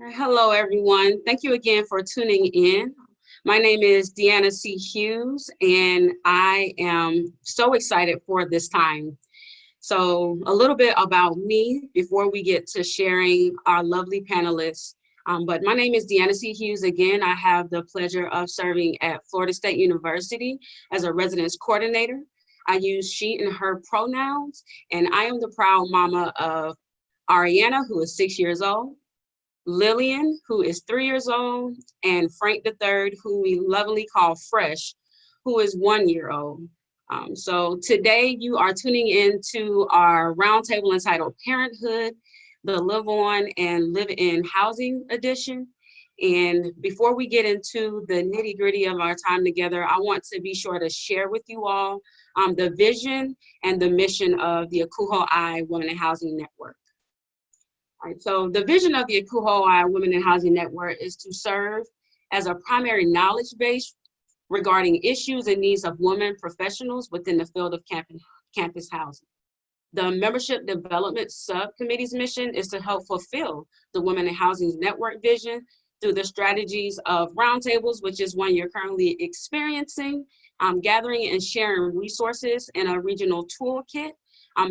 Hello, everyone. Thank you again for tuning in. My name is Deanna C. Hughes, and I am so excited for this time. So, a little bit about me before we get to sharing our lovely panelists. But my name is Deanna C. Hughes. Again, I have the pleasure of serving at Florida State University as a residence coordinator. I use she and her pronouns, and I am the proud mama of Ariana, who is 6 years old. Lillian, who is 3 years old, and Frank the third, who we lovingly call Fresh, who is 1 year old. So today you are tuning into our roundtable entitled Parenthood, the Live On and Live In Housing Edition. And before we get into the nitty gritty of our time together, I want to be sure to share with you all the vision and the mission of the ACUHO-I Women in Housing Network. Right, so the vision of the ACUHO-I Women in Housing Network is to serve as a primary knowledge base regarding issues and needs of women professionals within the field of campus housing. The Membership Development Subcommittee's mission is to help fulfill the Women in Housing Network vision through the strategies of roundtables, which is one you're currently experiencing, gathering and sharing resources in a regional toolkit,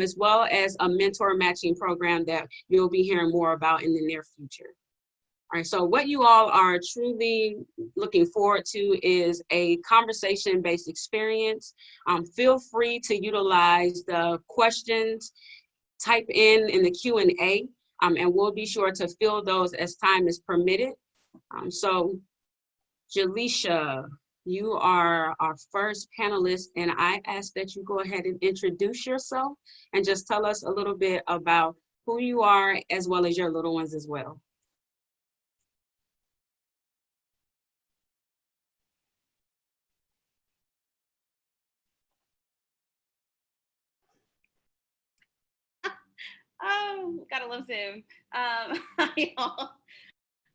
as well as a mentor matching program that you'll be hearing more about in the near future. All right, so what you all are truly looking forward to is a conversation-based experience. Feel free to utilize the questions, type in the Q&A, and we'll be sure to fill those as time is permitted. So, Jaleisha, you are our first panelist, and I ask that you go ahead and introduce yourself and just tell us a little bit about who you are as well as your little ones as well. Oh, gotta love Zoom. Hi, y'all.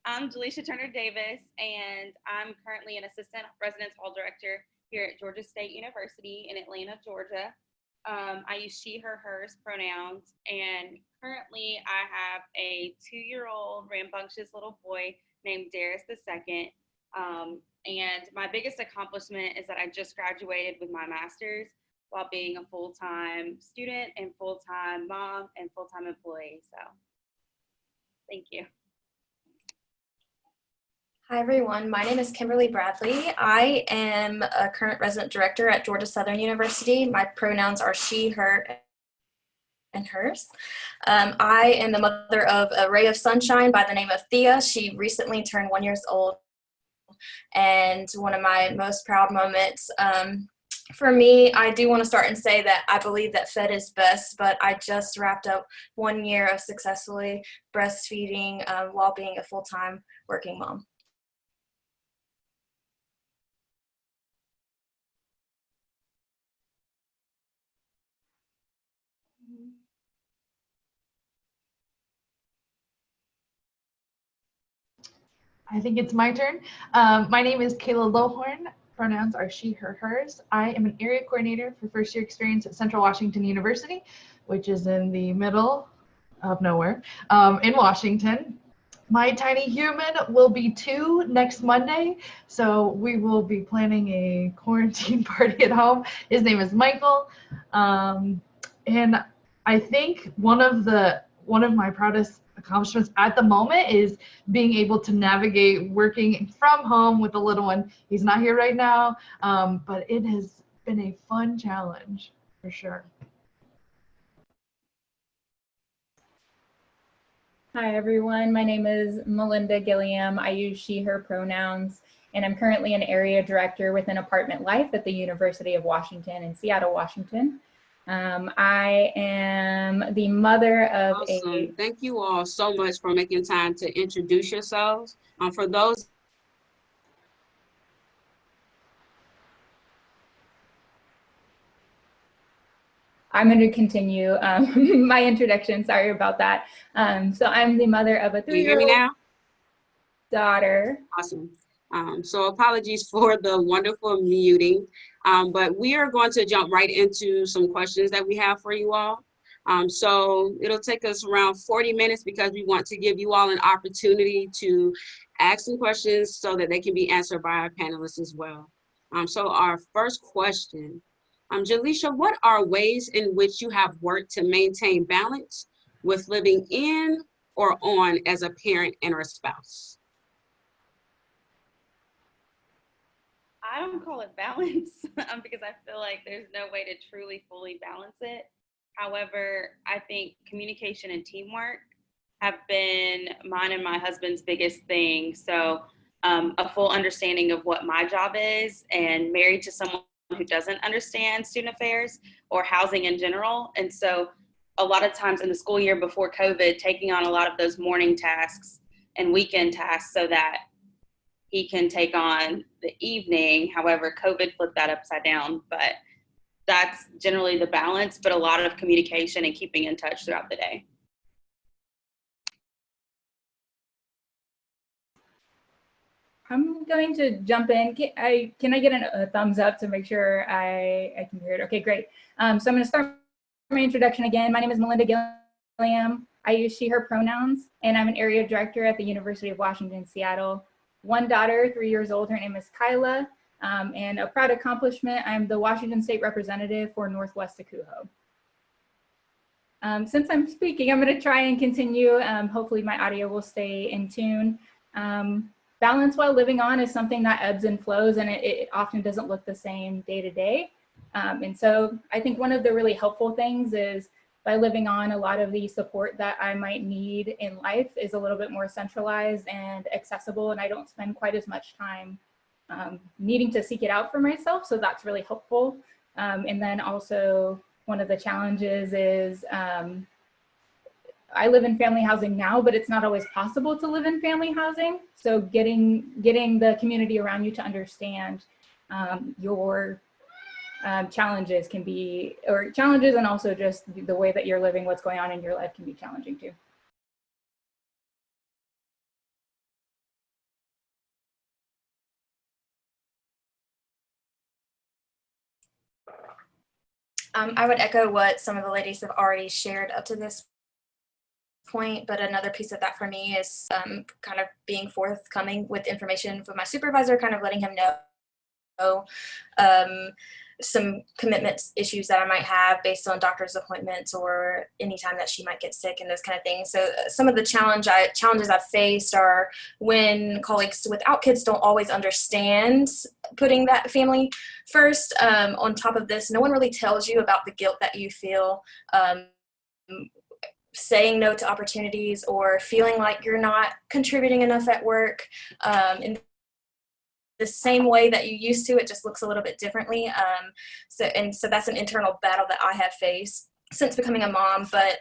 I'm Jaleisha Turner Davis, and I'm currently an assistant residence hall director here at Georgia State University in Atlanta, Georgia. I use she, her, hers pronouns, and currently I have a 2-year-old rambunctious little boy named Darius II. And my biggest accomplishment is that I just graduated with my master's while being a full-time student and full-time mom and full-time employee. So thank you. Hi, everyone. My name is Kimberly Bradley. I am a current resident director at Georgia Southern University. My pronouns are she, her, and hers. I am the mother of a ray of sunshine by the name of Thea. She recently turned 1 year old. And one of my most proud moments for me, I do want to start and say that I believe that fed is best, but I just wrapped up 1 year of successfully breastfeeding while being a full-time working mom. I think it's my turn. My name is Kayla Lohorn. Pronouns are she, her, hers. I am an area coordinator for first year experience at Central Washington University, which is in the middle of nowhere in Washington. My tiny human will be 2 next Monday, so we will be planning a quarantine party at home. His name is Michael, and I think one of my proudest accomplishments at the moment is being able to navigate working from home with the little one. He's not here right now, but it has been a fun challenge for sure. Hi, everyone. My name is Melinda Gilliam. I use she, her pronouns, and I'm currently an area director within Apartment Life at the University of Washington in Seattle, Washington. I am the mother of Awesome. Thank you all so much for making time to introduce yourselves. For those I'm going to continue my introduction. Sorry about that. So I'm the mother of a 3-year-old. Can you hear me now? Daughter. Awesome. So apologies for the wonderful muting, but we are going to jump right into some questions that we have for you all. So it'll take us around 40 minutes because we want to give you all an opportunity to ask some questions so that they can be answered by our panelists as well. So our first question, Jaleisha, what are ways in which you have worked to maintain balance with living in or on as a parent and or a spouse? I don't call it balance because I feel like there's no way to truly fully balance it. However, I think communication and teamwork have been mine and my husband's biggest thing. So a full understanding of what my job is, and married to someone who doesn't understand student affairs or housing in general. And so a lot of times in the school year before COVID, taking on a lot of those morning tasks and weekend tasks so that he can take on the evening. However, COVID flipped that upside down, but that's generally the balance, but a lot of communication and keeping in touch throughout the day. I'm going to jump in. Can I get a thumbs up to make sure I can hear it? Okay, great. So I'm going to start my introduction again. My name is Melinda Gilliam. I use she, her pronouns, and I'm an area director at the University of Washington, Seattle. One daughter, 3 years old. Her name is Kyla. And a proud accomplishment, I'm the Washington State representative for Northwest ACUHO. Since I'm speaking, I'm going to try and continue. Hopefully my audio will stay in tune. Balance while living on is something that ebbs and flows, and it often doesn't look the same day to day. And so I think one of the really helpful things is by living on, a lot of the support that I might need in life is a little bit more centralized and accessible, and I don't spend quite as much time needing to seek it out for myself. So that's really helpful. And then also one of the challenges is I live in family housing now, but it's not always possible to live in family housing. So getting the community around you to understand your challenges can be, or challenges, and also just the way that you're living, what's going on in your life can be challenging too. I would echo what some of the ladies have already shared up to this point, but another piece of that for me is kind of being forthcoming with information with my supervisor, kind of letting him know some commitments issues that I might have based on doctor's appointments or anytime that she might get sick and those kind of things. So some of the challenges I've faced are when colleagues without kids don't always understand putting that family first. On top of this, no one really tells you about the guilt that you feel saying no to opportunities or feeling like you're not contributing enough at work. In the same way that you used to, it just looks a little bit differently. So that's an internal battle that I have faced since becoming a mom, but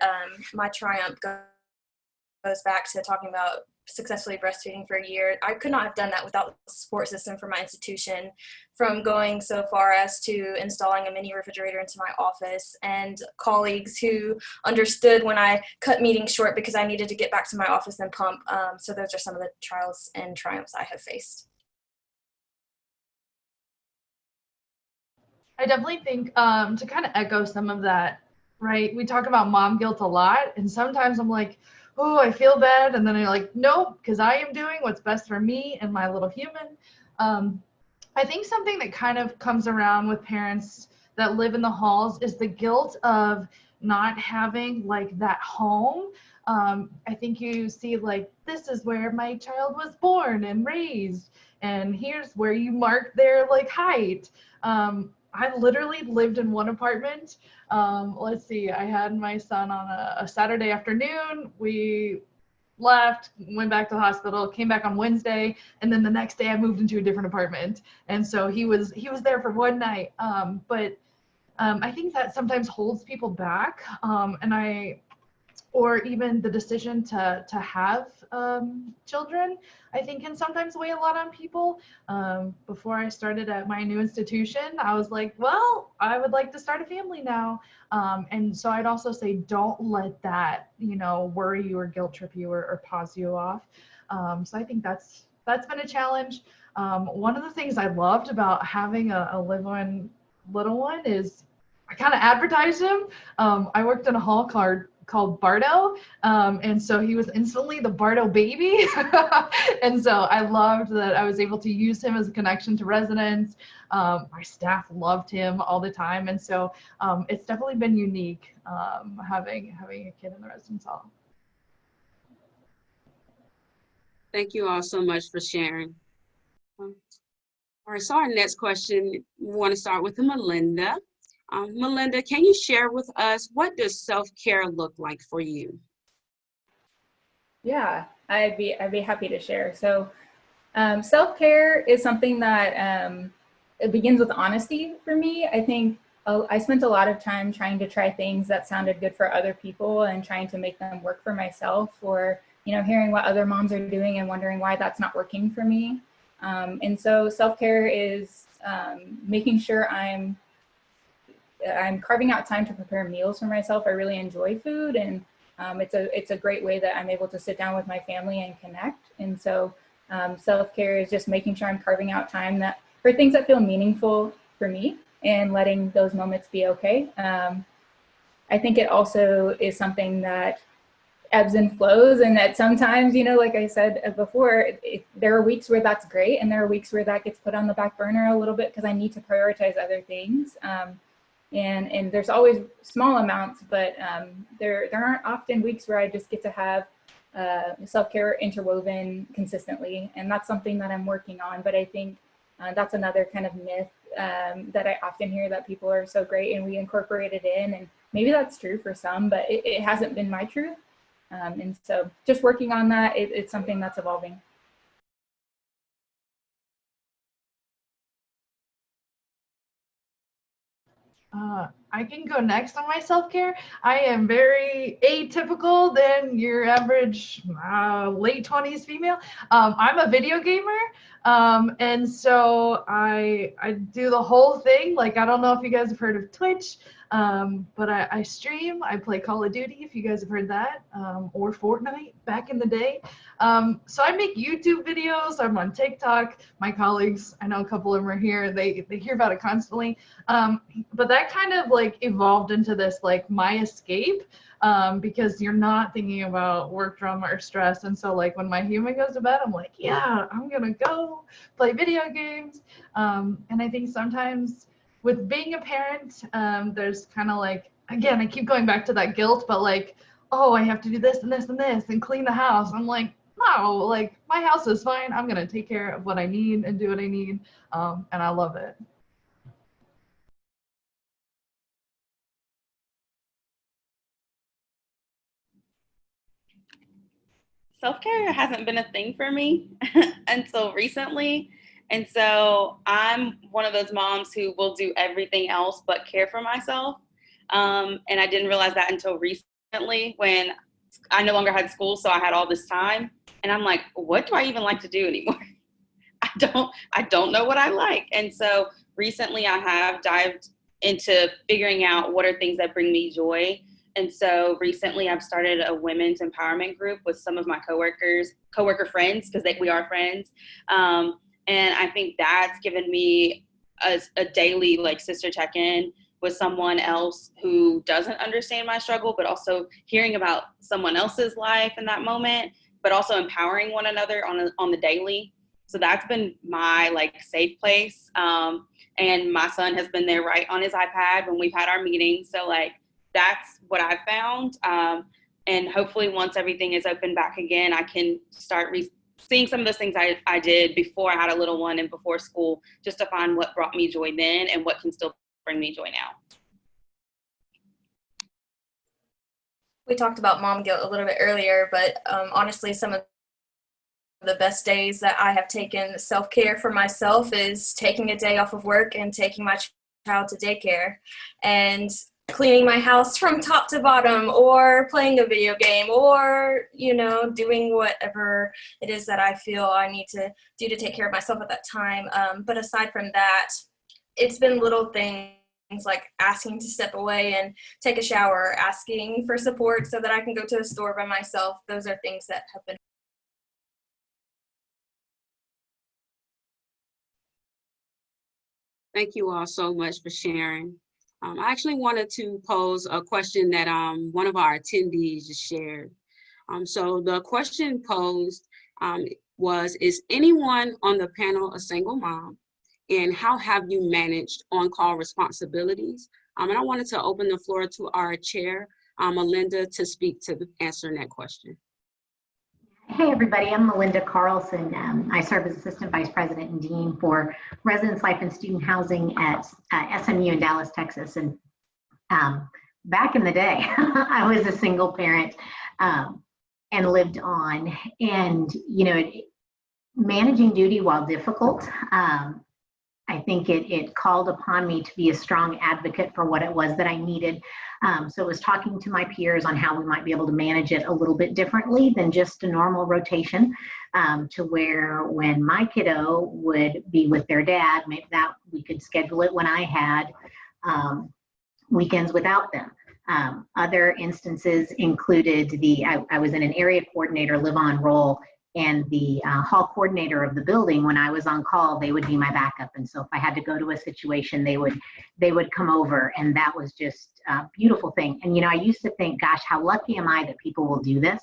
my triumph goes back to talking about successfully breastfeeding for a year. I could not have done that without the support system from my institution, from going so far as to installing a mini refrigerator into my office, and colleagues who understood when I cut meetings short because I needed to get back to my office and pump. So those are some of the trials and triumphs I have faced. I definitely think to kind of echo some of that, right? We talk about mom guilt a lot, and sometimes I'm like, oh, I feel bad, and then I'm like, nope, because I am doing what's best for me and my little human. I think something that kind of comes around with parents that live in the halls is the guilt of not having like that home. I think you see like, this is where my child was born and raised, and here's where you mark their like height. I literally lived in one apartment. Let's see, I had my son on a Saturday afternoon. We left, went back to the hospital, came back on Wednesday, and then the next day I moved into a different apartment. And so he was there for one night. But I think that sometimes holds people back. Or even the decision to have children, I think can sometimes weigh a lot on people. Before I started at my new institution, I was like, well, I would like to start a family now. And so I'd also say, don't let that, worry you or guilt trip you or pause you off. So I think that's been a challenge. One of the things I loved about having a live-on little one is I kind of advertised him. I worked in a hall called Bardo, and so he was instantly the Bardo baby. And so I loved that I was able to use him as a connection to residents. My staff loved him all the time, and so it's definitely been unique having a kid in the residence hall. Thank you all so much for sharing. All right, so our next question, we want to start with Melinda. Melinda, can you share with us, what does self-care look like for you? Yeah, I'd be happy to share. So self-care is something that it begins with honesty for me. I think I spent a lot of time trying to try things that sounded good for other people and trying to make them work for myself, or hearing what other moms are doing and wondering why that's not working for me. And so self-care is making sure I'm carving out time to prepare meals for myself. I really enjoy food, and it's a great way that I'm able to sit down with my family and connect. And so self-care is just making sure I'm carving out time for things that feel meaningful for me and letting those moments be okay. I think it also is something that ebbs and flows, and that sometimes, like I said before, there are weeks where that's great, and there are weeks where that gets put on the back burner a little bit because I need to prioritize other things. And there's always small amounts, but there aren't often weeks where I just get to have self-care interwoven consistently, and that's something that I'm working on. But I think that's another kind of myth that I often hear, that people are so great and we incorporate it in, and maybe that's true for some, but it hasn't been my truth. And so just working on that, it's something that's evolving. I can go next on my self-care. I am very atypical than your average late 20s female. I'm a video gamer, and so I do the whole thing. Like, I don't know if you guys have heard of Twitch, but I stream. I play Call of Duty, if you guys have heard that, or Fortnite back in the day. So I make YouTube videos. I'm on TikTok. My colleagues, I know a couple of them are here, they hear about it constantly. But that kind of like evolved into this like my escape, because you're not thinking about work drama or stress. And so like when my human goes to bed, I'm like, yeah, I'm gonna go play video games. And I think sometimes with being a parent, there's kind of like, again, I keep going back to that guilt, but like, oh, I have to do this and this and this and clean the house. I'm like, no, like my house is fine. I'm gonna take care of what I need and do what I need, and I love it. Self-care hasn't been a thing for me until recently. And so I'm one of those moms who will do everything else but care for myself. And I didn't realize that until recently, when I no longer had school, so I had all this time. And I'm like, what do I even like to do anymore? I don't know what I like. And so recently I have dived into figuring out what are things that bring me joy. And so recently I've started a women's empowerment group with some of my coworker friends, because we are friends. And I think that's given me a daily like sister check-in with someone else who doesn't understand my struggle, but also hearing about someone else's life in that moment, but also empowering one another on the daily. So that's been my like safe place. And my son has been there right on his iPad when we've had our meetings. So like, that's what I've found. And hopefully once everything is open back again, I can start seeing some of those things I did before I had a little one and before school, just to find what brought me joy then and what can still bring me joy now. We talked about mom guilt a little bit earlier, but honestly, some of the best days that I have taken self-care for myself is taking a day off of work and taking my child to daycare and cleaning my house from top to bottom, or playing a video game, or doing whatever it is that I feel I need to do to take care of myself at that time. But aside from that, it's been little things like asking to step away and take a shower, asking for support so that I can go to the store by myself. Those are things that have been. Thank you all so much for sharing. I actually wanted to pose a question that one of our attendees just shared. So the question posed was, is anyone on the panel a single mom? And how have you managed on-call responsibilities? And I wanted to open the floor to our chair, Melinda, to speak to answering that question. Hey everybody, I'm Melinda Carlson. I serve as Assistant Vice President and Dean for Residence Life and Student Housing at SMU in Dallas, Texas. And back in the day, I was a single parent and lived on. And, you know, managing duty, while difficult, I think it called upon me to be a strong advocate for what it was that I needed. So it was talking to my peers on how we might be able to manage it a little bit differently than just a normal rotation, to where when my kiddo would be with their dad, maybe that we could schedule it when I had weekends without them. Other instances included I was in an area coordinator live-on role, and the hall coordinator of the building, when I was on call, they would be my backup. And so if I had to go to a situation, they would come over, and that was just a beautiful thing. And, you know, I used to think, gosh, how lucky am I that people will do this?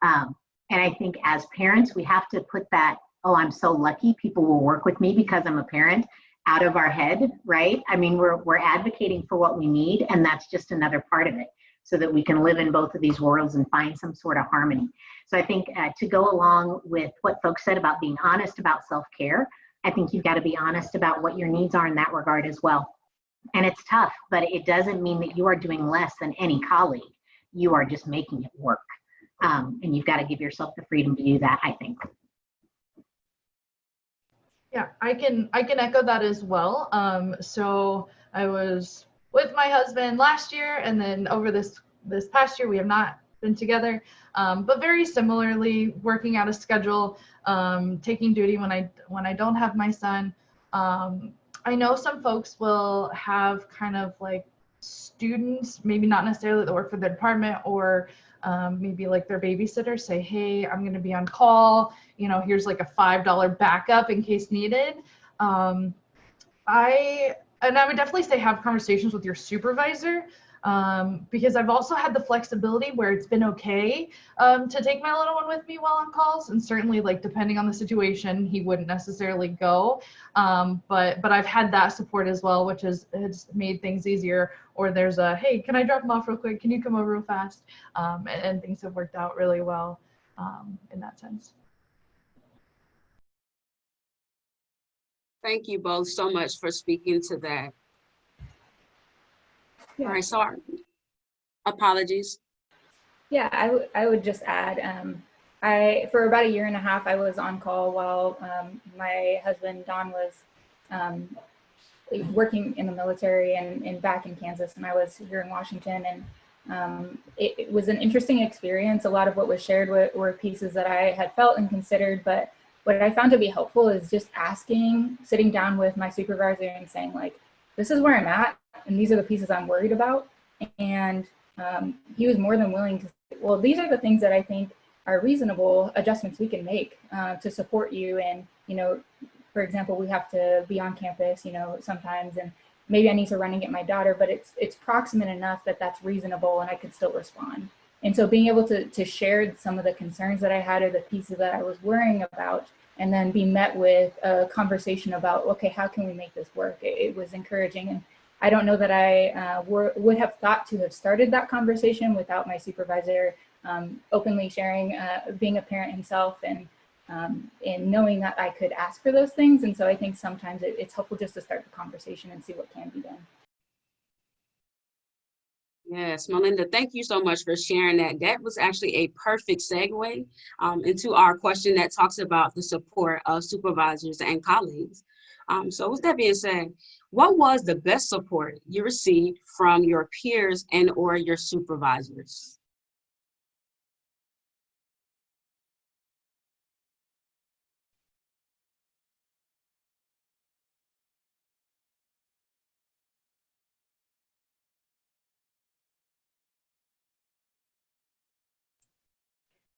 And I think as parents, we have to put that, oh, I'm so lucky people will work with me because I'm a parent, out of our head, right? I mean, we're advocating for what we need, and that's just another part of it, so that we can live in both of these worlds and find some sort of harmony. So I think to go along with what folks said about being honest about self-care, I think you've got to be honest about what your needs are in that regard as well. And it's tough, but it doesn't mean that you are doing less than any colleague. You are just making it work. And you've got to give yourself the freedom to do that, I think. Yeah, I can echo that as well. So I was with my husband last year, and then over this past year we have not been together, but very similarly working out a schedule, taking duty when I don't have my son. I know some folks will have kind of like students, maybe not necessarily that work for the department, or maybe like their babysitter say, hey, I'm going to be on call, you know, here's like a $5 backup in case needed. I would definitely say have conversations with your supervisor, because I've also had the flexibility where it's been okay to take my little one with me while on calls, and certainly, like, depending on the situation, he wouldn't necessarily go, but I've had that support as well, which has made things easier. Or there's a, hey, can I drop him off real quick, can you come over real fast, and things have worked out really well in that sense. Thank you both so much for speaking to that. Yeah. All right, sorry. Apologies. Yeah, I would just add, for about 1.5 years, I was on call while my husband, Don, was working in the military and back in Kansas, and I was here in Washington. And it was an interesting experience. A lot of what was shared were pieces that I had felt and considered, but what I found to be helpful is just sitting down with my supervisor and saying, like, this is where I'm at, and these are the pieces I'm worried about. And he was more than willing to say, well, these are the things that I think are reasonable adjustments we can make to support you. And, you know, for example, we have to be on campus, you know, sometimes, and maybe I need to run and get my daughter, but it's proximate enough that that's reasonable and I could still respond. And so being able to share some of the concerns that I had, or the pieces that I was worrying about, and then be met with a conversation about, okay, how can we make this work? It was encouraging. And I don't know that I would have thought to have started that conversation without my supervisor openly sharing, being a parent himself, and knowing that I could ask for those things. And so I think sometimes it's helpful just to start the conversation and see what can be done. Yes, Melinda, thank you so much for sharing that. That was actually a perfect segue into our question that talks about the support of supervisors and colleagues. So with that being said, what was the best support you received from your peers and or your supervisors?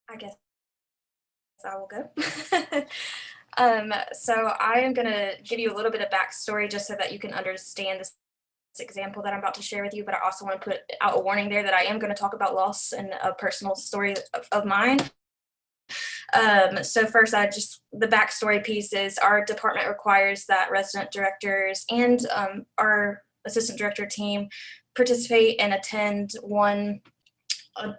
I guess I will go. So I am going to give you a little bit of backstory just so that you can understand the example that I'm about to share with you, but I also want to put out a warning there that I am going to talk about loss and a personal story of mine. So first, the backstory piece is our department requires that resident directors and our assistant director team participate and attend one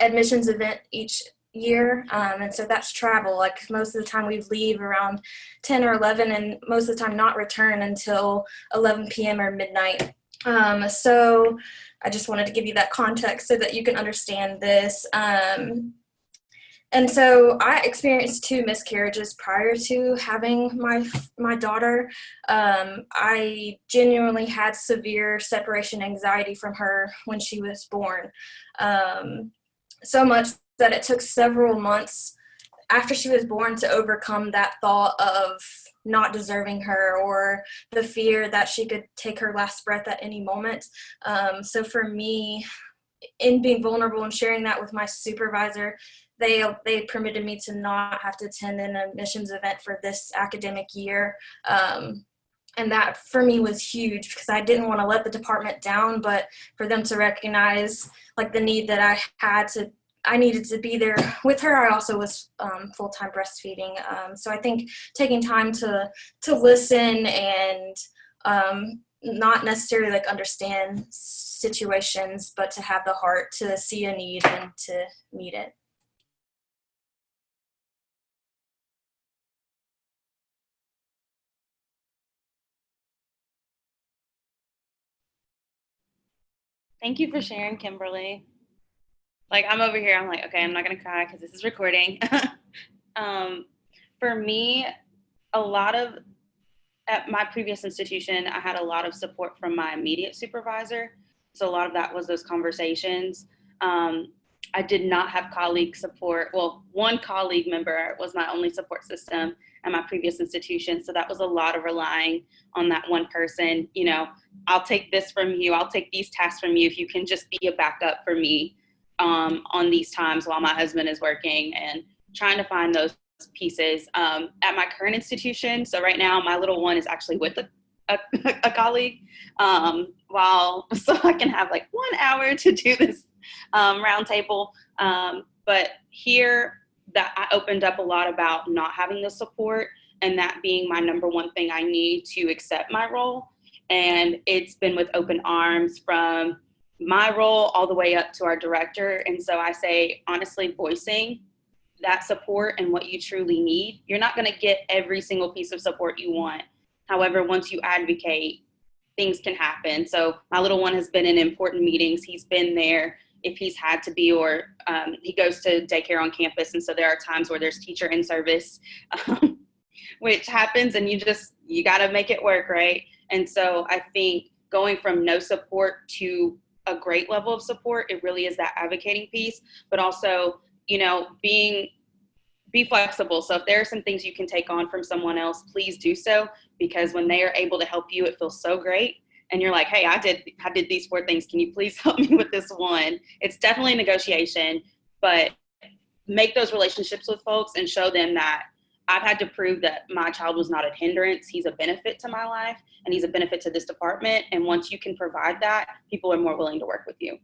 admissions event each year. And so that's travel. Like most of the time we leave around 10 or 11 and most of the time not return until 11 p.m. or midnight. So I just wanted to give you that context so that you can understand this. And so I experienced 2 miscarriages prior to having my daughter. I genuinely had severe separation anxiety from her when she was born. So much that it took several months after she was born to overcome that thought of not deserving her or the fear that she could take her last breath at any moment. So for me, in being vulnerable and sharing that with my supervisor, they permitted me to not have to attend an admissions event for this academic year. And that for me was huge because I didn't want to let the department down, but for them to recognize like the need that I needed to be there with her. I also was full-time breastfeeding. So I think taking time to listen and not necessarily like understand situations, but to have the heart to see a need and to meet it. Thank you for sharing, Kimberly. Like I'm over here, I'm like, okay, I'm not gonna cry because this is recording. For me, at my previous institution, I had a lot of support from my immediate supervisor. So a lot of that was those conversations. I did not have colleague support. Well, one colleague member was my only support system at my previous institution. So that was a lot of relying on that one person. You know, I'll take this from you. I'll take these tasks from you if you can just be a backup for me on these times while my husband is working, and trying to find those pieces at my current institution. So right now my little one is actually with a colleague so I can have like 1 hour to do this roundtable. But here that I opened up a lot about not having the support and that being my number one thing I need to accept my role. And it's been with open arms from my role all the way up to our director. And so I say, honestly, voicing that support and what you truly need. You're not going to get every single piece of support you want. However, once you advocate, things can happen. So my little one has been in important meetings. He's been there if he's had to be, or he goes to daycare on campus. And so there are times where there's teacher in service, which happens, and you got to make it work, right? And so I think going from no support to a great level of support, it really is that advocating piece, but also, you know, be flexible. So if there are some things you can take on from someone else, please do so, because when they are able to help you, it feels so great. And you're like, hey, I did these 4 things. Can you please help me with this one? It's definitely a negotiation, but make those relationships with folks and show them that I've had to prove that my child was not a hindrance. He's a benefit to my life, and he's a benefit to this department. And once you can provide that, people are more willing to work with you.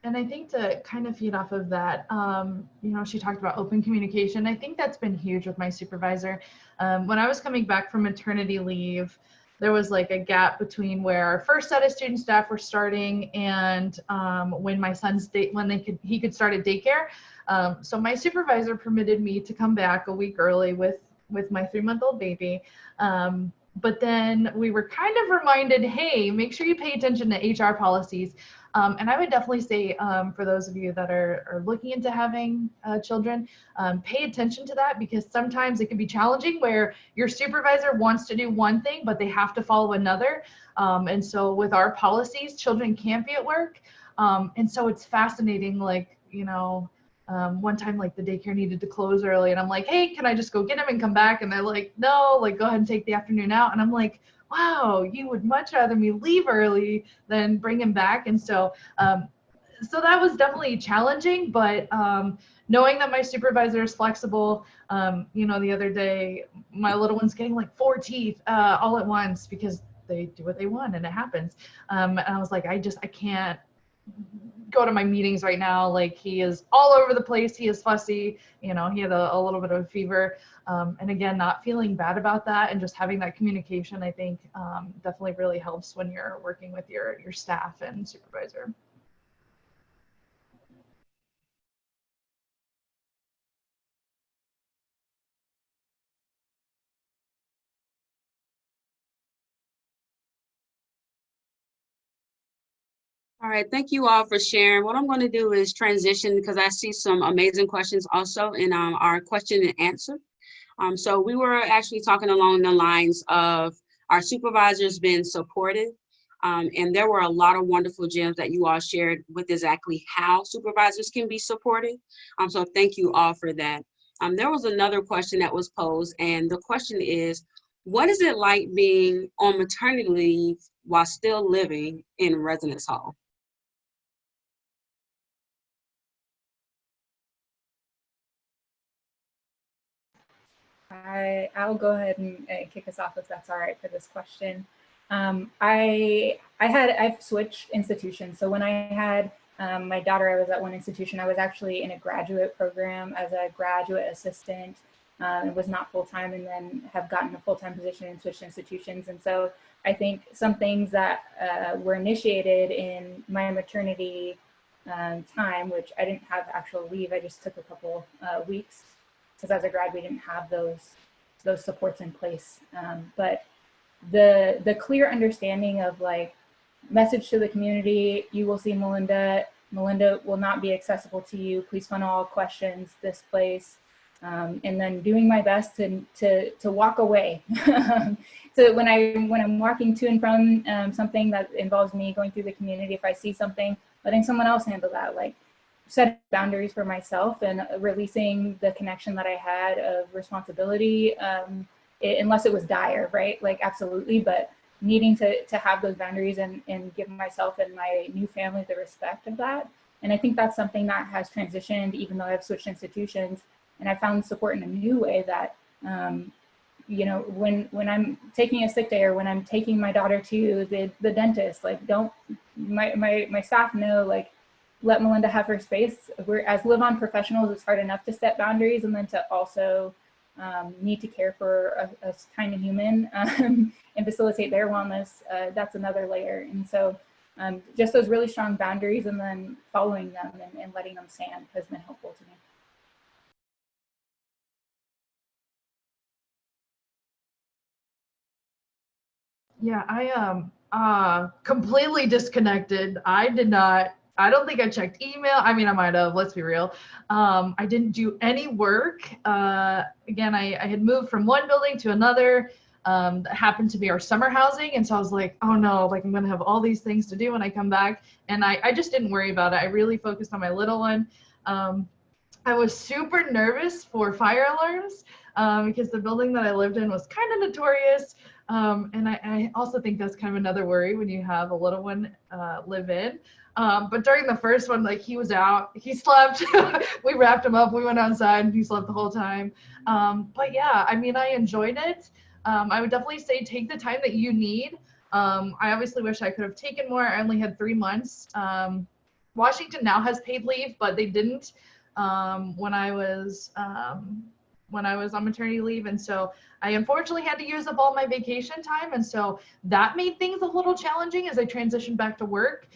And I think to kind of feed off of that, you know, she talked about open communication. I think that's been huge with my supervisor. When I was coming back from maternity leave, there was like a gap between where our first set of student staff were starting and when my son's he could start at daycare. So my supervisor permitted me to come back a week early with my 3-month-old baby. But then we were kind of reminded, hey, make sure you pay attention to HR policies. And I would definitely say for those of you that are looking into having children, pay attention to that, because sometimes it can be challenging where your supervisor wants to do one thing, but they have to follow another. And so with our policies, children can't be at work. And so it's fascinating, like, you know, one time like the daycare needed to close early and I'm like, hey, can I just go get him and come back? And they're like, no, like go ahead and take the afternoon out. And I'm like, wow, you would much rather me leave early than bring him back. And so so that was definitely challenging, but knowing that my supervisor is flexible, the other day, my little one's getting like 4 teeth all at once because they do what they want and it happens. And I was like, I can't go to my meetings right now. Like, he is all over the place. He is fussy. He had a little bit of a fever. And again, not feeling bad about that and just having that communication, I think definitely really helps when you're working with your staff and supervisor. All right, thank you all for sharing. What I'm going to do is transition because I see some amazing questions also in our question and answer. So we were actually talking along the lines of our supervisors being supported. And there were a lot of wonderful gems that you all shared with exactly how supervisors can be supported. So thank you all for that. There was another question that was posed, and the question is, what is it like being on maternity leave while still living in residence hall? I'll go ahead and kick us off if that's all right for this question. I've switched institutions. So when I had my daughter, I was at one institution. I was actually in a graduate program as a graduate assistant. It was not full-time, and then have gotten a full-time position and switched institutions. And so I think some things that were initiated in my maternity time, which I didn't have actual leave, I just took a couple weeks, because as a grad, we didn't have those supports in place. But the clear understanding of, like, message to the community, you will see Melinda will not be accessible to you. Please funnel all questions this place. And then doing my best to walk away. So when I'm walking to and from something that involves me going through the community, if I see something, letting someone else handle that, like set boundaries for myself and releasing the connection that I had of responsibility, unless it was dire, right? Like, absolutely, but needing to have those boundaries and give myself and my new family the respect of that. And I think that's something that has transitioned, even though I've switched institutions, and I found support in a new way that, when I'm taking a sick day, or when I'm taking my daughter to the dentist, like, my staff know, like, let Melinda have her space. As live-on professionals, it's hard enough to set boundaries, and then to also need to care for a kind of human and facilitate their wellness. That's another layer. And so just those really strong boundaries, and then following them and letting them stand, has been helpful to me. Yeah, I am completely disconnected. I don't think I checked email. I mean, I might have, let's be real. I didn't do any work. Again, I had moved from one building to another. That happened to be our summer housing. And so I was like, oh no, like, I'm going to have all these things to do when I come back. And I just didn't worry about it. I really focused on my little one. I was super nervous for fire alarms because the building that I lived in was kind of notorious. And I also think that's kind of another worry when you have a little one live in. But during the first one, like, he was out, he slept, we wrapped him up, we went outside, and he slept the whole time. But yeah, I mean, I enjoyed it. I would definitely say take the time that you need. I obviously wish I could have taken more. I only had 3 months. Washington now has paid leave, but they didn't when I was on maternity leave. And so I unfortunately had to use up all my vacation time. And so that made things a little challenging as I transitioned back to work,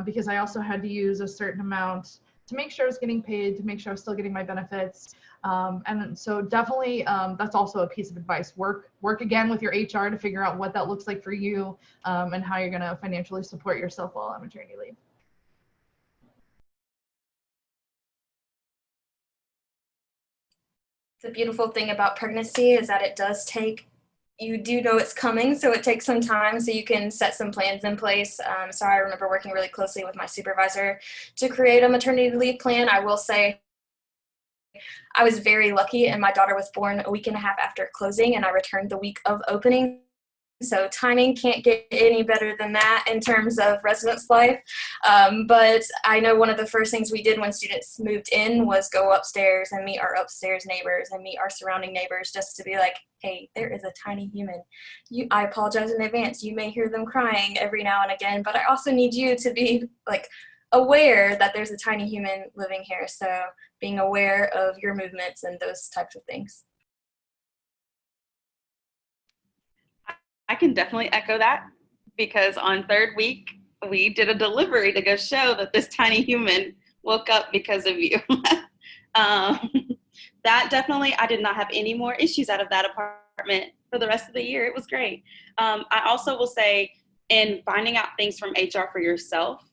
because I also had to use a certain amount to make sure I was getting paid, to make sure I was still getting my benefits. And so definitely that's also a piece of advice. Work again with your HR to figure out what that looks like for you, and how you're going to financially support yourself while on maternity leave. The beautiful thing about pregnancy is that you do know it's coming, so it takes some time, so you can set some plans in place. So I remember working really closely with my supervisor to create a maternity leave plan. I will say I was very lucky, and my daughter was born a week and a half after closing, and I returned the week of opening. So timing can't get any better than that in terms of residence life. But I know one of the first things we did when students moved in was go upstairs and meet our upstairs neighbors and meet our surrounding neighbors, just to be like, hey, there is a tiny human. I apologize in advance. You may hear them crying every now and again, but I also need you to be like aware that there's a tiny human living here. So being aware of your movements and those types of things. I can definitely echo that, because on third week, we did a delivery to go show that this tiny human woke up because of you. That definitely, I did not have any more issues out of that apartment for the rest of the year. It was great. I also will say, in finding out things from HR for yourself,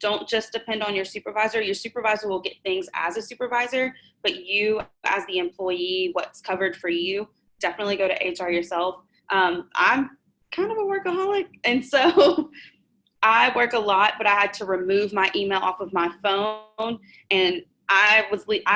don't just depend on your supervisor. Your supervisor will get things as a supervisor, but you as the employee, what's covered for you, definitely go to HR yourself. I'm kind of a workaholic, and so I work a lot, but I had to remove my email off of my phone, and I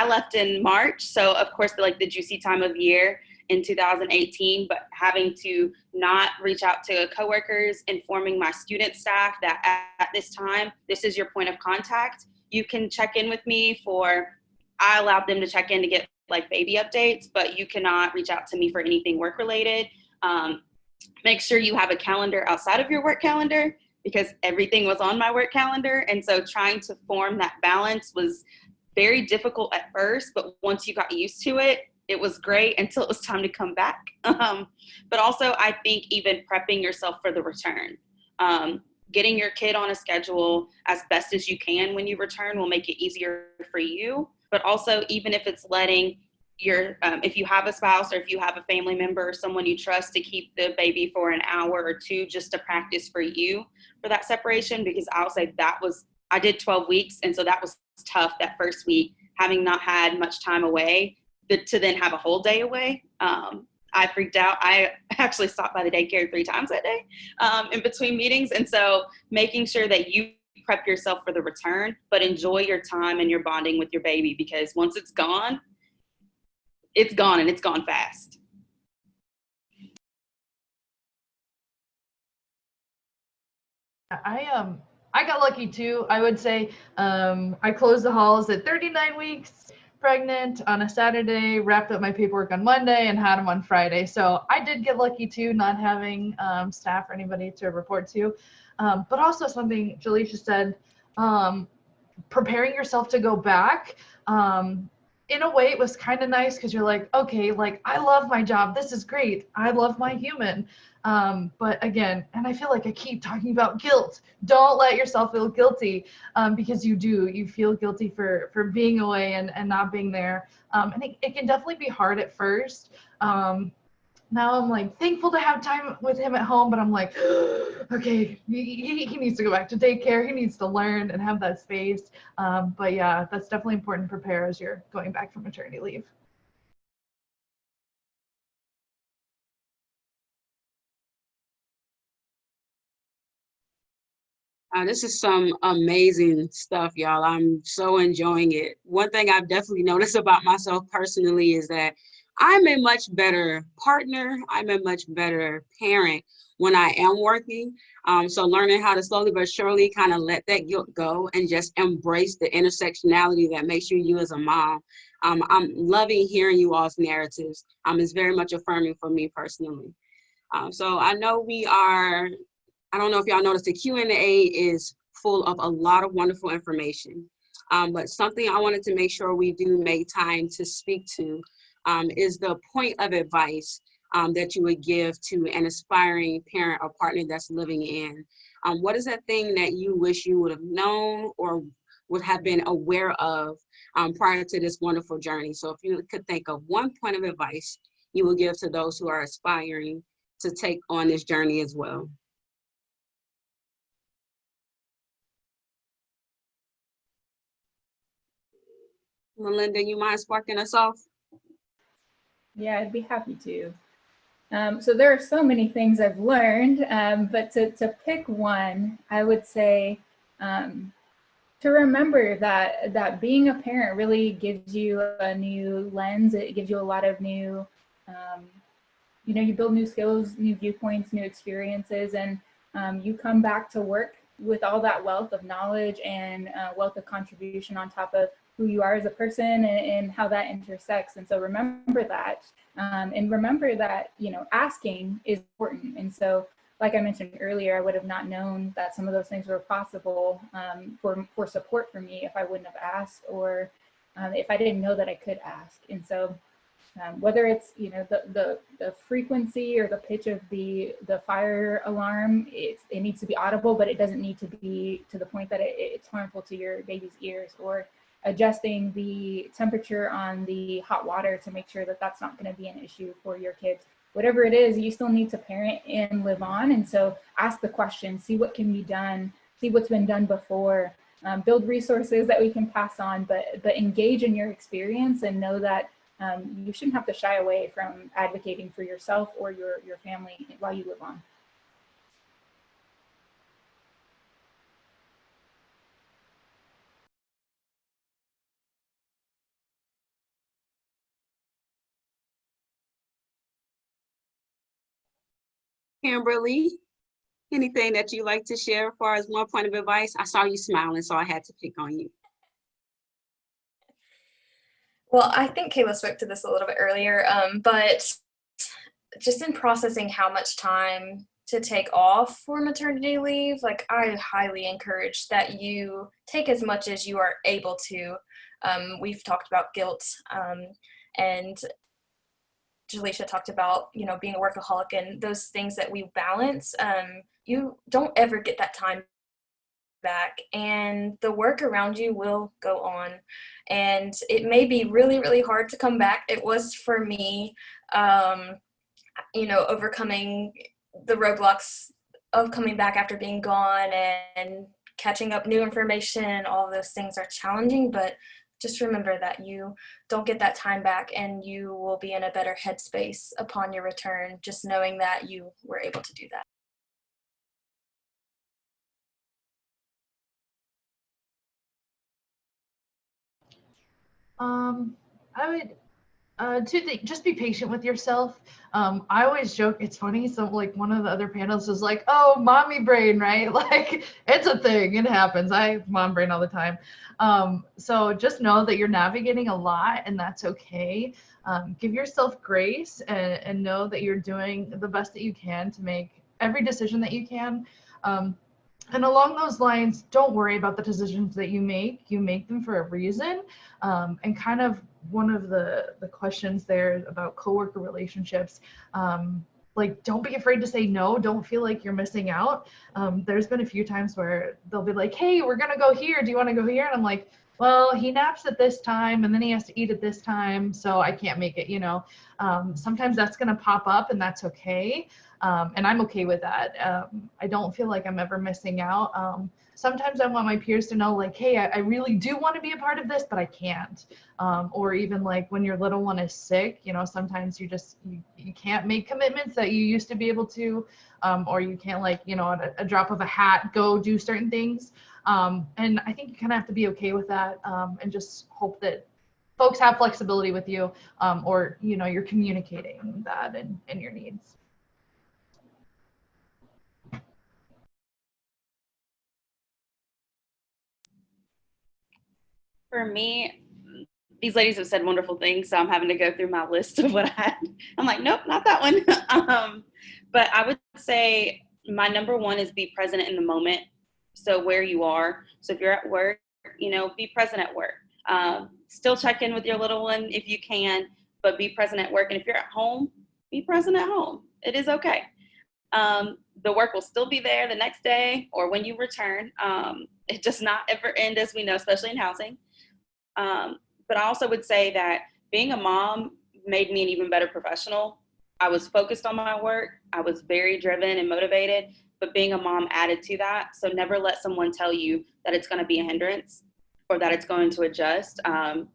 left in March, so of course the juicy time of year in 2018, but having to not reach out to coworkers, informing my student staff that at this time, this is your point of contact. You can check in with me I allowed them to check in to get baby updates, but you cannot reach out to me for anything work related. Make sure you have a calendar outside of your work calendar, because everything was on my work calendar. And so trying to form that balance was very difficult at first, but once you got used to it, it was great until it was time to come back. But also I think even prepping yourself for the return, getting your kid on a schedule as best as you can when you return will make it easier for you. But also, even if it's letting if you have a spouse or if you have a family member or someone you trust to keep the baby for an hour or two just to practice for you for that separation, because I'll say I did 12 weeks. And so that was tough that first week, having not had much time away, to then have a whole day away. I freaked out. I actually stopped by the daycare 3 times that day in between meetings. And so making sure that you prep yourself for the return, but enjoy your time and your bonding with your baby, because once it's gone, and it's gone fast. I got lucky too. I would say I closed the halls at 39 weeks pregnant on a Saturday, wrapped up my paperwork on Monday, and had them on Friday. So I did get lucky too, not having staff or anybody to report to. But also something Jaleisha said, preparing yourself to go back. In a way, it was kind of nice, because you're like, okay, I love my job. This is great. I love my human. But again, and I feel like I keep talking about guilt. Don't let yourself feel guilty, because you do. You feel guilty for being away and not being there. And it can definitely be hard at first. Now I'm thankful to have time with him at home, but I'm like, okay, he needs to go back to daycare. He needs to learn and have that space. But yeah, that's definitely important to prepare as you're going back from maternity leave. This is some amazing stuff, y'all. I'm so enjoying it. One thing I've definitely noticed about myself personally is that I'm a much better partner. I'm a much better parent when I am working. So learning how to slowly but surely kind of let that guilt go and just embrace the intersectionality that makes you you as a mom. I'm loving hearing you all's narratives. It's very much affirming for me personally. So I know I don't know if y'all noticed, the Q&A is full of a lot of wonderful information. But something I wanted to make sure we do make time to speak to is the point of advice that you would give to an aspiring parent or partner that's living in. What is that thing that you wish you would have known or would have been aware of prior to this wonderful journey? So if you could think of one point of advice you will give to those who are aspiring to take on this journey as well. Melinda, you mind sparking us off? Yeah, I'd be happy to. So there are so many things I've learned, but to pick one, I would say to remember that being a parent really gives you a new lens. It gives you a lot of new you know, you build new skills, new viewpoints, new experiences, and you come back to work with all that wealth of knowledge and wealth of contribution on top of who you are as a person and how that intersects. And so remember that, and remember that, you know, asking is important. And so, like I mentioned earlier, I would have not known that some of those things were possible for support for me if I wouldn't have asked, or if I didn't know that I could ask. And so whether it's, you know, the frequency or the pitch of the fire alarm, it needs to be audible, but it doesn't need to be to the point that it's harmful to your baby's ears, or adjusting the temperature on the hot water to make sure that that's not going to be an issue for your kids. Whatever it is, you still need to parent and live on. And so ask the question, see what can be done, see what's been done before, build resources that we can pass on, but engage in your experience and know that you shouldn't have to shy away from advocating for yourself or your family while you live on. Kimberly, anything that you like to share as far as one point of advice? I saw you smiling, so I had to pick on you. Well, I think Kayla spoke to this a little bit earlier, but just in processing how much time to take off for maternity leave, like I highly encourage that you take as much as you are able to. We've talked about guilt, and Jaleisha talked about, you know, being a workaholic and those things that we balance. You don't ever get that time back, and the work around you will go on, and it may be really, really hard to come back. It was for me, you know, overcoming the roadblocks of coming back after being gone and catching up new information. All of those things are challenging, but just remember that you don't get that time back, and you will be in a better headspace upon your return, just knowing that you were able to do that. I would two things: just be patient with yourself. I always joke, it's funny, so like one of the other panelists was like, oh, mommy brain, right? Like it's a thing, it happens. I have mom brain all the time. So just know that you're navigating a lot, and that's okay. Give yourself grace, and know that you're doing the best that you can to make every decision that you can. And along those lines, don't worry about the decisions that you make. You make them for a reason. And kind of one of the questions there about coworker relationships, like, don't be afraid to say no. Don't feel like you're missing out. There's been a few times where they'll be like, hey, we're going to go here. Do you want to go here? And I'm like, well, he naps at this time, and then he has to eat at this time, so I can't make it, you know. Sometimes that's going to pop up, and that's okay. And I'm okay with that. I don't feel like I'm ever missing out. Sometimes I want my peers to know, like, hey, I really do want to be a part of this, but I can't. Or even like when your little one is sick, you know, sometimes you can't make commitments that you used to be able to, or you can't, like, you know, at a drop of a hat, go do certain things. And I think you kind of have to be okay with that, and just hope that folks have flexibility with you, or, you know, you're communicating that and your needs. For me, these ladies have said wonderful things, so I'm having to go through my list of what I had. I'm like, nope, not that one. But I would say my number one is be present in the moment. So where you are. So if you're at work, you know, be present at work. Still check in with your little one if you can, but be present at work. And if you're at home, be present at home. It is okay. The work will still be there the next day or when you return. It does not ever end, as we know, especially in housing. But I also would say that being a mom made me an even better professional. I was focused on my work. I was very driven and motivated, but being a mom added to that. So never let someone tell you that it's going to be a hindrance or that it's going to adjust. And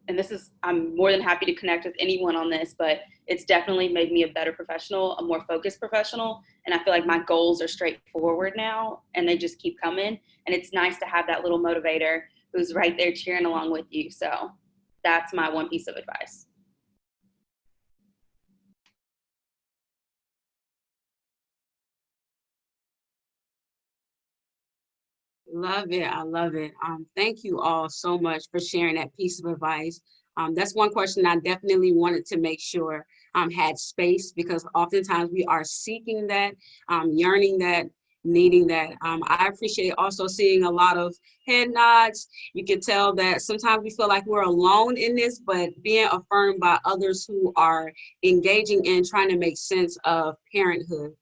I'm more than happy to connect with anyone on this, but it's definitely made me a better professional, a more focused professional. And I feel like my goals are straightforward now, and they just keep coming. And it's nice to have that little motivator who's right there cheering along with you. So that's my one piece of advice. Love it. I love it. Thank you all so much for sharing that piece of advice. That's one question I definitely wanted to make sure had space, because oftentimes we are seeking that, yearning that, needing that. I appreciate also seeing a lot of head nods. You can tell that sometimes we feel like we're alone in this, but being affirmed by others who are engaging in trying to make sense of parenthood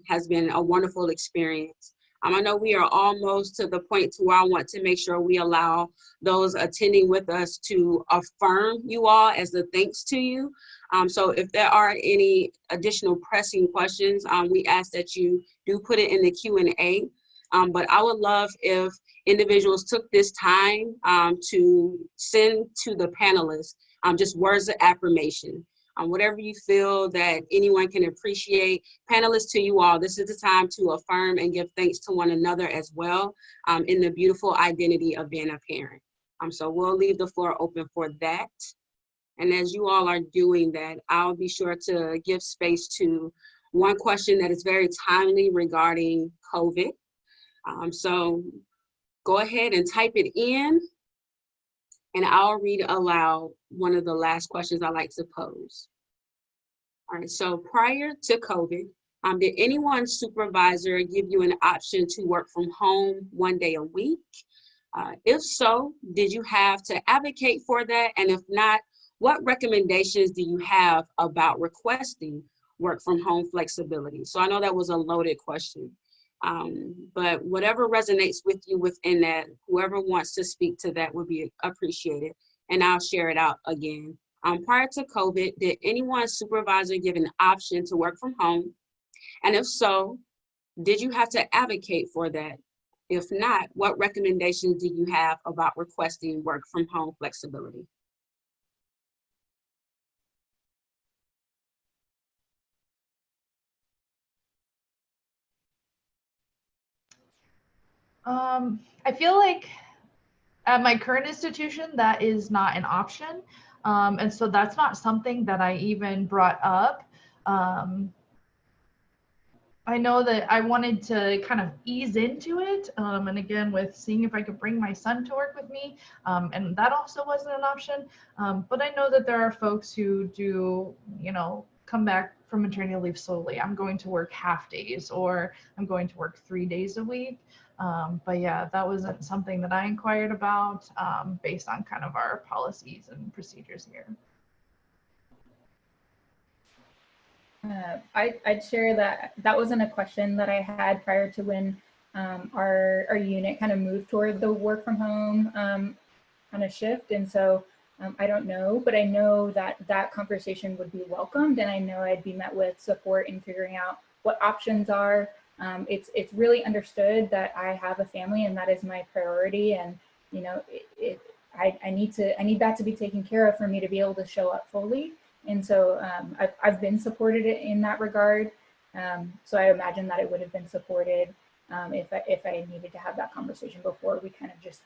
has been a wonderful experience. I know we are almost to the point to where I want to make sure we allow those attending with us to affirm you all as a thanks to you. So if there are any additional pressing questions, we ask that you do put it in the Q&A. But I would love if individuals took this time to send to the panelists just words of affirmation. Whatever you feel that anyone can appreciate. Panelists, to you all, this is the time to affirm and give thanks to one another as well in the beautiful identity of being a parent. So we'll leave the floor open for that. And as you all are doing that, I'll be sure to give space to one question that is very timely regarding COVID. So go ahead and type it in, and I'll read aloud one of the last questions I like to pose. All right, so prior to COVID, did anyone's supervisor give you an option to work from home 1 day a week? If so, did you have to advocate for that? And if not, what recommendations do you have about requesting work from home flexibility? So I know that was a loaded question, but whatever resonates with you within that, whoever wants to speak to that would be appreciated. And I'll share it out again. Prior to COVID, did anyone's supervisor give an option to work from home? And if so, did you have to advocate for that? If not, what recommendations do you have about requesting work from home flexibility? I feel like at my current institution, that is not an option. And so that's not something that I even brought up. I know that I wanted to kind of ease into it. And again, with seeing if I could bring my son to work with me. And that also wasn't an option. But I know that there are folks who do, come back from maternity leave slowly. I'm going to work half days, or I'm going to work 3 days a week. But yeah, that wasn't something that I inquired about based on kind of our policies and procedures here. I'd share that that wasn't a question that I had prior to when our unit kind of moved toward the work from home kind of shift. And so I don't know, but I know that that conversation would be welcomed, and I know I'd be met with support in figuring out what options are. It's really understood that I have a family and that is my priority, and I need that to be taken care of for me to be able to show up fully. And so I've been supported in that regard. So I imagine that it would have been supported if I needed to have that conversation before we kind of just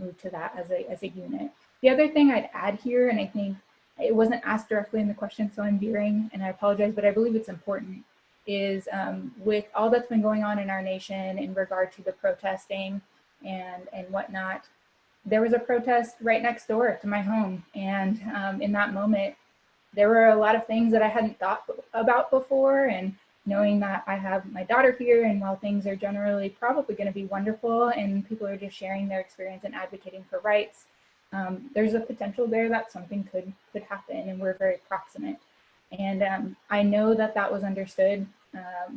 moved to that as a unit. The other thing I'd add here, and I think it wasn't asked directly in the question, so I'm veering, and I apologize, but I believe it's important, is with all that's been going on in our nation in regard to the protesting and whatnot, there was a protest right next door to my home. And in that moment, there were a lot of things that I hadn't thought about before, and knowing that I have my daughter here, and while things are generally probably going to be wonderful and people are just sharing their experience and advocating for rights, there's a potential there that something could happen, and we're very proximate. And I know that that was understood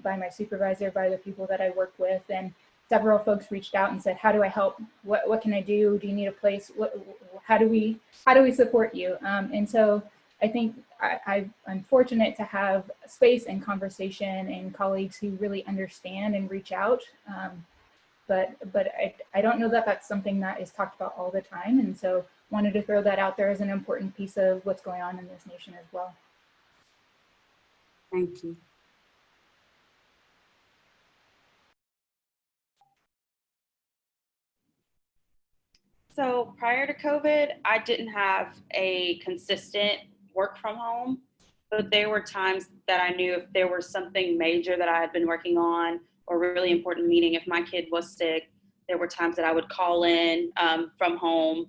by my supervisor, by the people that I work with, and several folks reached out and said, how do I help? What can I do? Do you need a place? How do we support you? And so I think I'm fortunate to have space and conversation and colleagues who really understand and reach out. But I don't know that that's something that is talked about all the time. And so wanted to throw that out there as an important piece of what's going on in this nation as well. Thank you. So prior to COVID, I didn't have a consistent work from home, but there were times that I knew if there was something major that I had been working on or really important meeting, if my kid was sick, There were times that I would call in from home,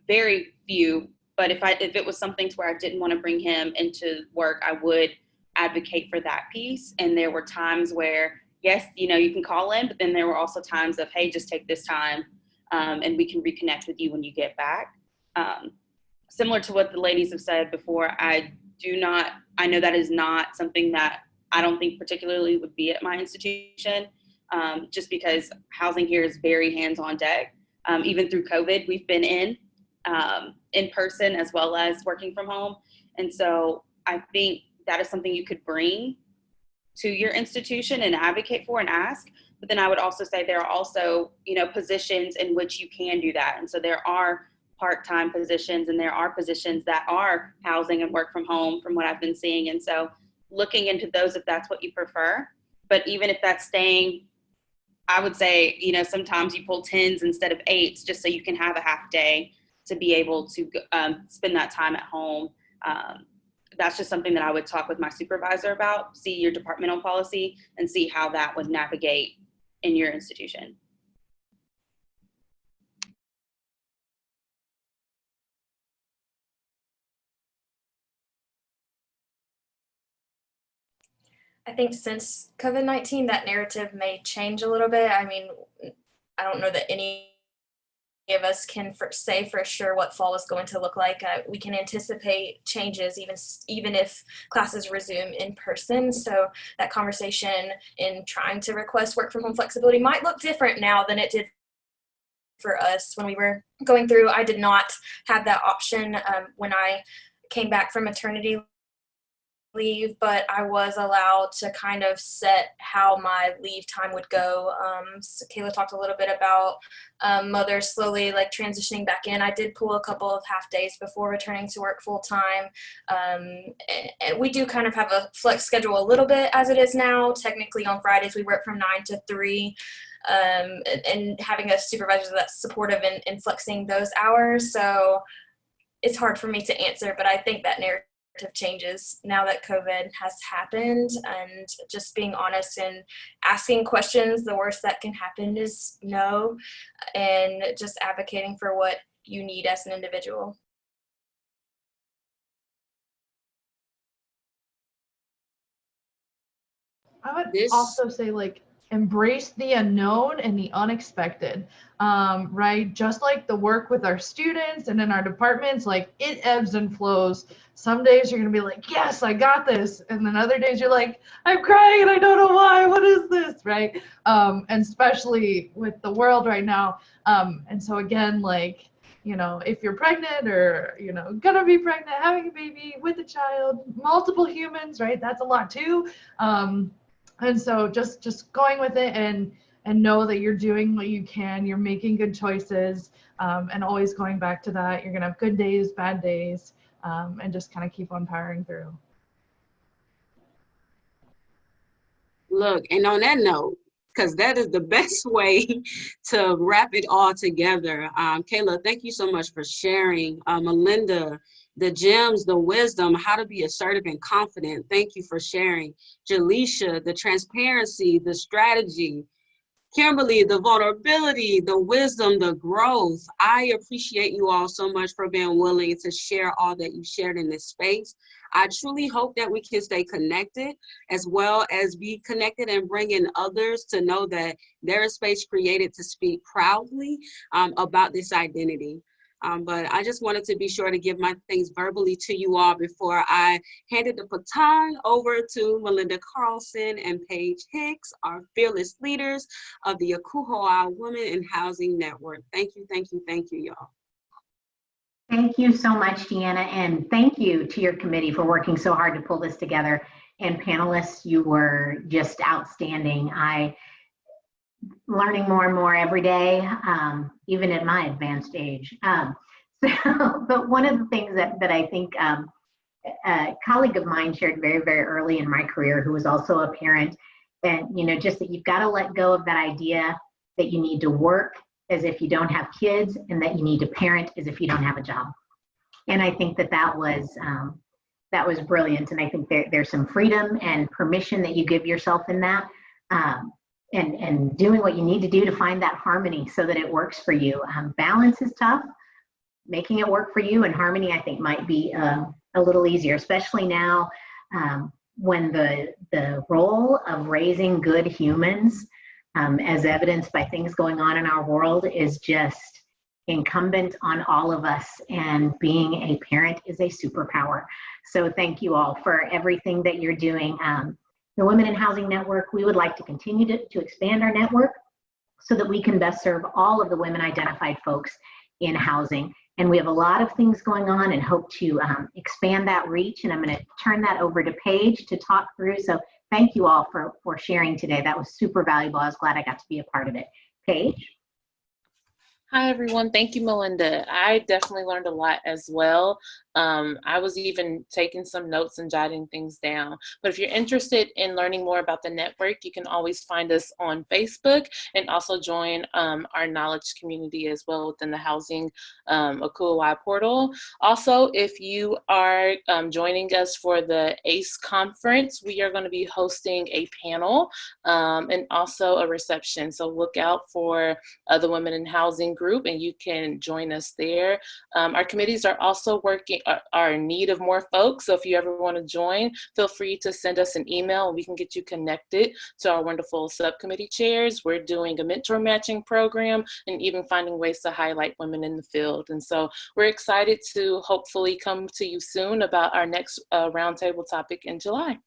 very few. But if it was something to where I didn't want to bring him into work, I would advocate for that piece. And there were times where, yes, you know, you can call in, but then there were also times of, hey, just take this time and we can reconnect with you when you get back. Similar to what the ladies have said before, I know that is not something that I don't think particularly would be at my institution, just because housing here is very hands-on deck. Even through COVID, we've been in person as well as working from home. And so I think that is something you could bring to your institution and advocate for and ask. But then I would also say there are also, you know, positions in which you can do that. And so there are part-time positions and there are positions that are housing and work from home from what I've been seeing. And so looking into those if that's what you prefer. But even if that's staying, I would say, you know, sometimes you pull 10s instead of 8s just so you can have a half day to be able to spend that time at home. That's just something that I would talk with my supervisor about, see your departmental policy and see how that would navigate in your institution. I think since COVID-19, that narrative may change a little bit. I mean, I don't know that any of us can say for sure what fall is going to look like. We can anticipate changes even if classes resume in person. So that conversation in trying to request work from home flexibility might look different now than it did for us when we were going through. I did not have that option when I came back from maternity leave, but I was allowed to kind of set how my leave time would go. So Kayla talked a little bit about mothers slowly like transitioning back in. I did pull a couple of half days before returning to work full time. And we do kind of have a flex schedule a little bit as it is now. Technically on Fridays we work from 9 to 3. And having a supervisor that's supportive in flexing those hours. So it's hard for me to answer, but I think that narrative changes now that COVID has happened, and just being honest and asking questions. The worst that can happen is no, and just advocating for what you need as an individual. I would also say, like, embrace the unknown and the unexpected, right? Just like the work with our students and in our departments, like it ebbs and flows. Some days you're going to be like, yes, I got this. And then other days you're like, I'm crying and I don't know why. What is this, right? And especially with the world right now. And so again, like, you know, if you're pregnant or, you know, gonna be pregnant, having a baby with a child, multiple humans, right? That's a lot too. And so just going with it and know that you're doing what you can, you're making good choices, and always going back to that. You're gonna have good days, bad days, and just kind of keep on powering through. Look, and on that note, because that is the best way to wrap it all together. Kayla, thank you so much for sharing. Melinda, the gems, the wisdom, how to be assertive and confident. Thank you for sharing. Jaleisha, the transparency, the strategy. Kimberly, the vulnerability, the wisdom, the growth. I appreciate you all so much for being willing to share all that you shared in this space. I truly hope that we can stay connected as well as be connected and bring in others to know that there is space created to speak proudly about this identity. But I just wanted to be sure to give my things verbally to you all before I handed the baton over to Melinda Carlson and Paige Hicks, our fearless leaders of the ACUHO-I Women in Housing Network. Thank you, thank you, thank you, y'all. Thank you so much, Deanna, and thank you to your committee for working so hard to pull this together. And panelists, you were just outstanding. Learning more and more every day, even at my advanced age. But one of the things that I think a colleague of mine shared very, very early in my career, who was also a parent, and you know, just that you've got to let go of that idea that you need to work as if you don't have kids, and that you need to parent as if you don't have a job. And I think that was brilliant. And I think there's some freedom and permission that you give yourself in that. and doing what you need to do to find that harmony so that it works for you. Balance is tough. Making it work for you, and harmony, I think, might be a little easier, especially now when the role of raising good humans, as evidenced by things going on in our world, is just incumbent on all of us, and being a parent is a superpower. So thank you all for everything that you're doing. The Women in Housing Network, we would like to continue to expand our network so that we can best serve all of the women identified folks in housing. And we have a lot of things going on and hope to expand that reach. And I'm going to turn that over to Paige to talk through. So thank you all for sharing today. That was super valuable. I was glad I got to be a part of it. Paige? Hi, everyone. Thank you, Melinda. I definitely learned a lot as well. I was even taking some notes and jotting things down. But if you're interested in learning more about the network, you can always find us on Facebook and also join our knowledge community as well within the Housing ACUHO-I portal. Also, if you are joining us for the ACE conference, we are going to be hosting a panel and also a reception. So look out for the Women in Housing group, and you can join us there. Our committees are also are in need of more folks. So if you ever want to join, feel free to send us an email and we can get you connected to our wonderful subcommittee chairs. We're doing a mentor matching program and even finding ways to highlight women in the field. And so we're excited to hopefully come to you soon about our next roundtable topic in July.